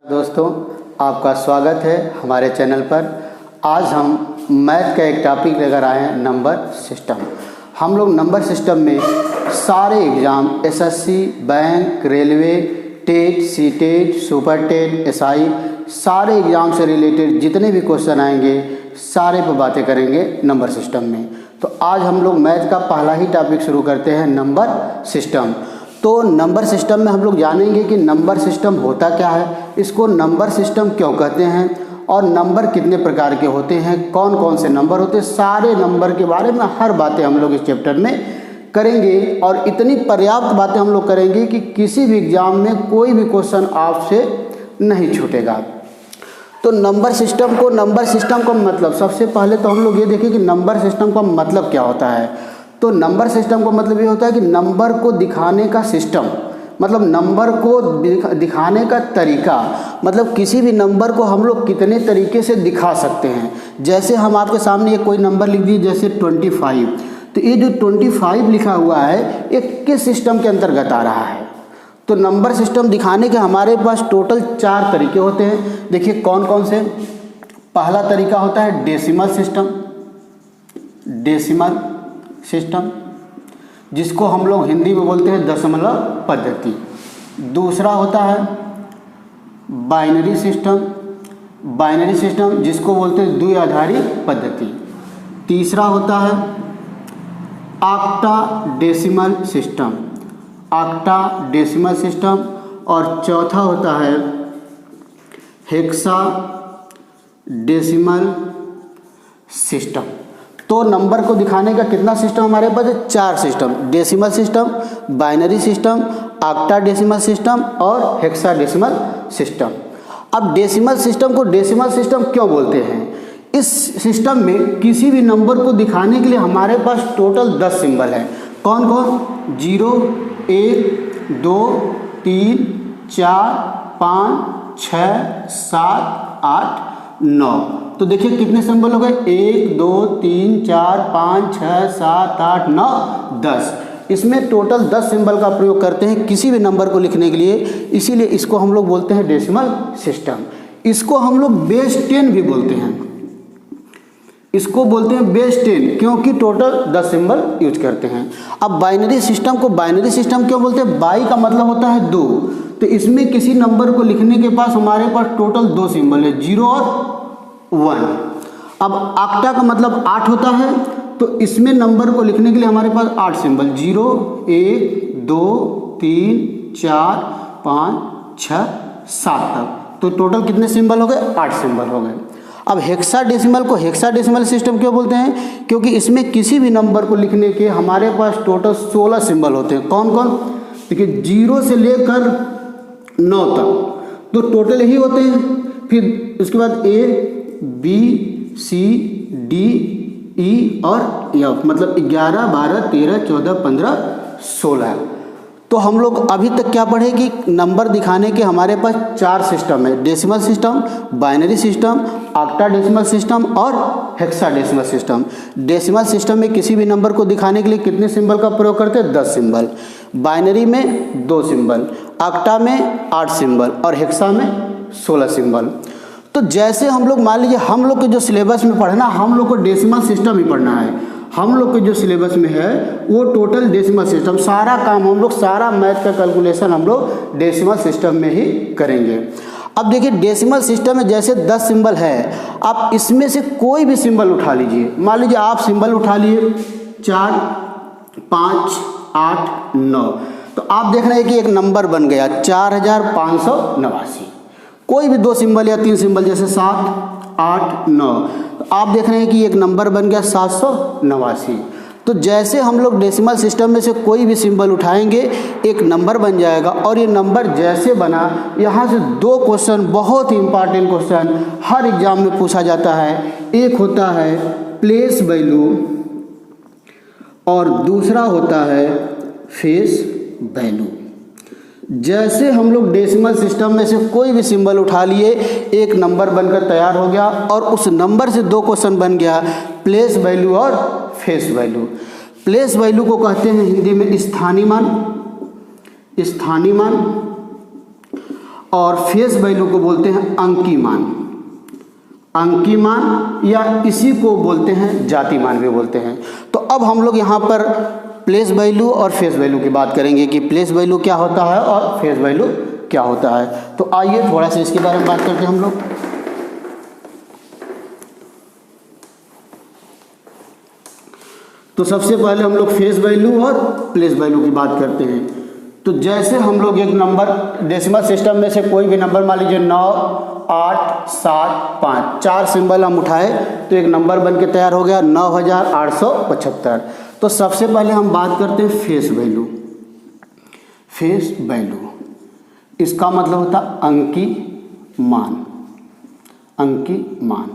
दोस्तों, आपका स्वागत है हमारे चैनल पर। आज हम मैथ का एक टॉपिक लेकर आए हैं, नंबर सिस्टम। हम लोग नंबर सिस्टम में सारे exam SSC, bank, railway, TET, CTET, super TET, SI, सारे एग्ज़ाम से रिलेटेड जितने भी क्वेश्चन आएंगे सारे पर बातें करेंगे नंबर सिस्टम में। तो आज हम लोग मैथ का पहला ही टॉपिक शुरू करते हैं, नंबर सिस्टम। तो नंबर सिस्टम में हम लोग जानेंगे कि नंबर सिस्टम होता क्या है, इसको नंबर सिस्टम क्यों कहते हैं और नंबर कितने प्रकार के होते हैं, कौन कौन से नंबर होते हैं, सारे नंबर के बारे में हर बातें हम लोग इस चैप्टर में करेंगे। और इतनी पर्याप्त बातें हम लोग करेंगे कि किसी भी एग्ज़ाम में कोई भी क्वेश्चन आपसे नहीं छूटेगा। तो नंबर सिस्टम का मतलब, सबसे पहले तो हम लोग ये देखें कि नंबर सिस्टम का मतलब क्या होता है। तो नंबर सिस्टम का मतलब ये होता है कि नंबर को दिखाने का सिस्टम, मतलब नंबर को दिखाने का तरीका, मतलब किसी भी नंबर को हम लोग कितने तरीके से दिखा सकते हैं। जैसे हम आपके सामने ये कोई नंबर लिख दिए, जैसे 25, तो ये जो 25 लिखा हुआ है ये किस सिस्टम के अंतर्गत आ रहा है। तो नंबर सिस्टम दिखाने के हमारे पास टोटल 4 तरीके होते हैं। देखिए कौन कौन से। पहला तरीका होता है डेसिमल सिस्टम, जिसको हम लोग हिंदी में बोलते हैं दशमलव पद्धति। दूसरा होता है बाइनरी सिस्टम, जिसको बोलते हैं द्विआधारी पद्धति। तीसरा होता है ऑक्टाडेसिमल सिस्टम, और चौथा होता है हेक्साडेसिमल सिस्टम। तो नंबर को दिखाने का कितना सिस्टम हमारे पास है? 4 system, decimal system, binary system, octadecimal system और हेक्साडेसिमल सिस्टम। अब डेसिमल सिस्टम को डेसिमल सिस्टम क्यों बोलते हैं? इस सिस्टम में किसी भी नंबर को दिखाने के लिए हमारे पास टोटल 10 सिंबल है। कौन कौन? 0, 1, 2, 3, 4, 5, 6, 7, 8, 9। तो देखिए कितने सिंबल हो गए? 1, 2, 3, 4, 5, 6, 7, 8, 9, 10। इसमें टोटल 10 सिंबल का प्रयोग करते हैं किसी भी नंबर को लिखने के लिए, इसीलिए इसको हम लोग बोलते हैं डेसिमल सिस्टम। इसको हम लोग बेस 10 भी बोलते हैं, इसको बोलते हैं बेस 10, क्योंकि टोटल 10 सिंबल यूज करते हैं। अब बाइनरी सिस्टम को बाइनरी सिस्टम क्यों बोलते हैं? बाई का मतलब होता है 2, तो इसमें किसी नंबर को लिखने के पास हमारे पास टोटल 2 सिंबल है, 0 और 1। अब ऑक्टा का मतलब 8 होता है, तो इसमें नंबर को लिखने के लिए हमारे पास 8 सिंबल, 0, 1, 2, 3, 4, 5, 6, 7 तक। तो टोटल कितने सिंबल हो गए? 8 सिंबल हो गए। अब हेक्साडेसिमल को हेक्साडेसिमल सिस्टम क्यों बोलते हैं? क्योंकि इसमें किसी भी नंबर को लिखने के हमारे पास टोटल 16 सिंबल होते हैं। कौन कौन? देखिए 0 से लेकर 9 तक, तो टोटल ही होते हैं। फिर उसके बाद A, B, C, D, E और F, मतलब 11, 12, 13, 14, 15, 16। तो हम लोग अभी तक क्या पढ़े कि नंबर दिखाने के हमारे पास 4 सिस्टम है, decimal system, binary system, octadecimal system और हेक्साडेसिमल सिस्टम। डेसिमल सिस्टम में किसी भी नंबर को दिखाने के लिए कितने सिंबल का प्रयोग करते हैं? 10 सिंबल। बाइनरी में 2 सिंबल, ऑक्टा में 8 सिंबल और हेक्सा में 16 सिंबल। तो जैसे हम लोग मान लीजिए हम लोग के जो सिलेबस में पढ़ना, हम लोग को डेसिमल सिस्टम ही पढ़ना है। हम लोग के जो सिलेबस में है वो टोटल डेसिमल सिस्टम, सारा काम हम लोग, सारा मैथ का कैलकुलेशन हम लोग डेसिमल सिस्टम में ही करेंगे। अब देखिए डेसिमल सिस्टम में जैसे 10 सिंबल है, आप इसमें से कोई भी सिंबल उठा लीजिए। मान लीजिए आप सिंबल उठा लिए 4, 5, 8, 9, तो आप देख रहे हैं कि एक नंबर बन गया 4589। कोई भी 2 सिंबल या 3 सिंबल जैसे 7, 8, 9, तो आप देख रहे हैं कि एक नंबर बन गया 789। तो जैसे हम लोग डेसिमल सिस्टम में से कोई भी सिंबल उठाएंगे एक नंबर बन जाएगा। और ये नंबर जैसे बना, यहाँ से 2 क्वेश्चन, बहुत ही इंपॉर्टेंट क्वेश्चन हर एग्जाम में पूछा जाता है। एक होता है प्लेस वैल्यू और दूसरा होता है फेस वैल्यू। जैसे हम लोग डेसिमल सिस्टम में से कोई भी सिंबल उठा लिए एक नंबर बनकर तैयार हो गया, और उस नंबर से 2 क्वेश्चन बन गया, प्लेस वैल्यू और फेस वैल्यू। प्लेस वैल्यू को कहते हैं हिंदी में स्थानीय मान, और फेस वैल्यू को बोलते हैं अंकी मान। अंकी मान या इसी को बोलते हैं जाति मान भी बोलते हैं। तो अब हम लोग यहाँ पर प्लेस वैल्यू और फेस वैल्यू की बात करेंगे कि प्लेस वैल्यू क्या होता है और फेस वैल्यू क्या होता है। तो आइए थोड़ा सा इसके बारे में बात करते हैं हम लोग। तो सबसे पहले हम लोग फेस वैल्यू और प्लेस वैल्यू की बात करते हैं। तो जैसे हम लोग एक नंबर डेसिमल सिस्टम में से कोई भी नंबर मान लीजिए 9, 8, 7, 5 4 सिंबल हम उठाए तो एक नंबर बन के तैयार हो गया 9875। तो सबसे पहले हम बात करते हैं फेस वैल्यू। फेस वैल्यू इसका मतलब होता है अंकी मान। अंकी मान।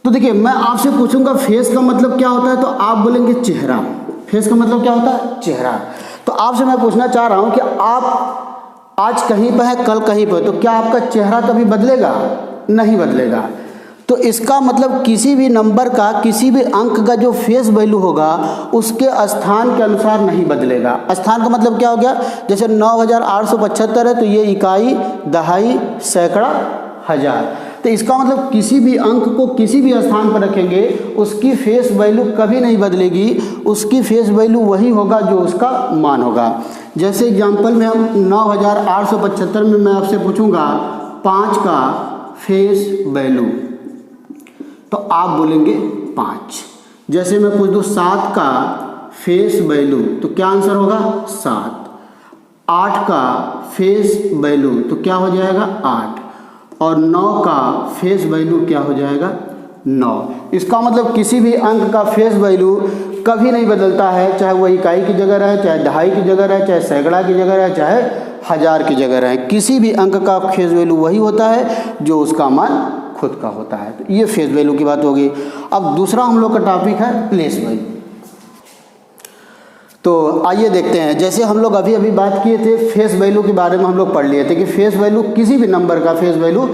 तो देखिए मैं आपसे पूछूंगा फेस का मतलब क्या होता है तो आप बोलेंगे चेहरा। फेस का मतलब क्या होता है? चेहरा। तो आपसे मैं पूछना चाह रहा हूं कि आप आज कहीं पर है कल कहीं पर, तो क्या आपका चेहरा कभी बदलेगा? नहीं बदलेगा। तो इसका मतलब किसी भी नंबर का किसी भी अंक का जो फेस वैल्यू होगा उसके स्थान के अनुसार नहीं बदलेगा। स्थान का मतलब क्या हो गया? जैसे 9875 है तो ये इकाई, दहाई, सैकड़ा, हजार। तो इसका मतलब किसी भी अंक को किसी भी स्थान पर रखेंगे उसकी फेस वैल्यू कभी नहीं बदलेगी। उसकी फेस वैल्यू वही होगा जो उसका मान होगा। जैसे एग्जांपल में हम 9875 में मैं आपसे पूछूंगा 5 का फेस वैल्यू तो आप बोलेंगे 5। जैसे मैं पूछ दूँ 7 का फेस वैल्यू तो क्या आंसर होगा? 7। 8 का फेस वैल्यू तो क्या हो जाएगा? 8। और 9 का फेस वैल्यू क्या हो जाएगा? 9। इसका मतलब किसी भी अंक का फेस वैल्यू कभी नहीं बदलता है, चाहे वह इकाई की जगह रहे, चाहे दहाई की जगह रहे, चाहे सैकड़ा की जगह रहे, चाहे हजार की जगह रहे। किसी भी अंक का फेस वैल्यू वही होता है जो उसका मान खुद का होता है। तो ये फेस वैल्यू की बात होगी। अब दूसरा हम लोग का टॉपिक है प्लेस वैल्यू। तो आइए देखते हैं। जैसे हम लोग अभी अभी बात किए थे फेस वैल्यू के बारे में, हम लोग पढ़ लिए थे कि फेस वैल्यू किसी भी नंबर का फेस वैल्यू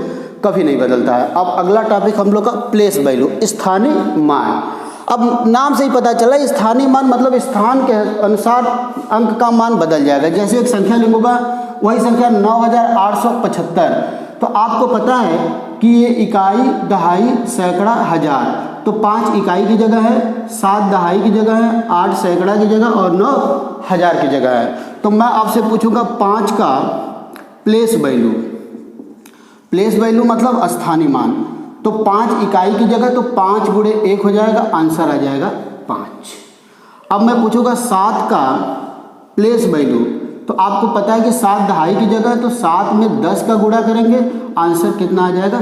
कभी नहीं बदलता है। अब अगला टॉपिक हम लोग का प्लेस वैल्यू, स्थानीय मान। अब नाम से ही पता चला स्थानीय मान मतलब स्थान के अनुसार अंक का मान बदल जाएगा। जैसे एक संख्या लिखूंगा वही संख्या 9875, तो आपको पता है कि ये इकाई, दहाई, सैकड़ा, हजार। तो 5 इकाई की जगह है, 7 दहाई की जगह है, 8 सैकड़ा की जगह और 9 हजार की जगह है। तो मैं आपसे पूछूंगा 5 का प्लेस वैल्यू। प्लेस वैल्यू मतलब स्थानीय मान। तो 5 इकाई की जगह तो 5 गुणे 1 हो जाएगा, आंसर आ जाएगा 5। अब मैं पूछूंगा 7 का प्लेस वैल्यू। तो आपको पता है कि 7 दहाई की जगह तो 7 में 10 का गुणा करेंगे, आंसर कितना आ जाएगा?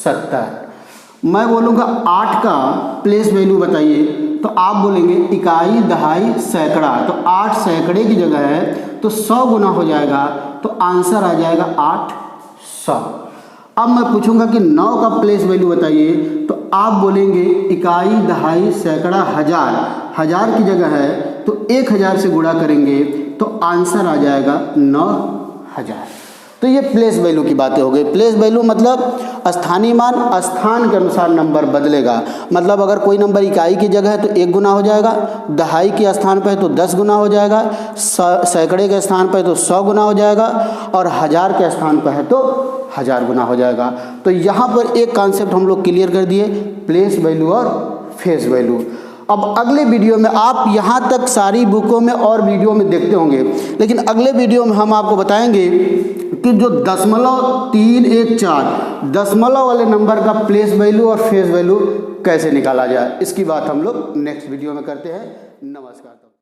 70। मैं बोलूँगा 8 का प्लेस वैल्यू बताइए, तो आप बोलेंगे इकाई, दहाई, सैकड़ा। तो 8 सैकड़े की जगह है तो 100 गुना हो जाएगा, तो आंसर आ जाएगा 800। अब मैं पूछूंगा कि 9 का प्लेस वैल्यू बताइए, तो आप बोलेंगे इकाई, दहाई, सैकड़ा, हजार। हजार की जगह है तो 1000 से गुणा करेंगे तो आंसर आ जाएगा 9000। तो ये प्लेस वैल्यू की बातें हो गई। प्लेस वैल्यू मतलब स्थानीय मान, स्थान के अनुसार नंबर बदलेगा। मतलब अगर कोई नंबर इकाई की जगह है तो 1 गुना हो जाएगा, दहाई के स्थान पर है तो 10 गुना हो जाएगा, सैकड़े के स्थान पर है तो 100 गुना हो जाएगा और हजार के स्थान पर है तो 1000 गुना हो जाएगा। तो यहाँ पर एक कॉन्सेप्ट हम लोग क्लियर कर दिए, प्लेस वैल्यू और फेस वैल्यू। अब अगले वीडियो में आप यहाँ तक सारी बुकों में और वीडियो में देखते होंगे, लेकिन अगले वीडियो में हम आपको बताएंगे कि जो 0.314 दशमलव वाले नंबर का प्लेस वैल्यू और फेस वैल्यू कैसे निकाला जाए। इसकी बात हम लोग नेक्स्ट वीडियो में करते हैं। नमस्कार।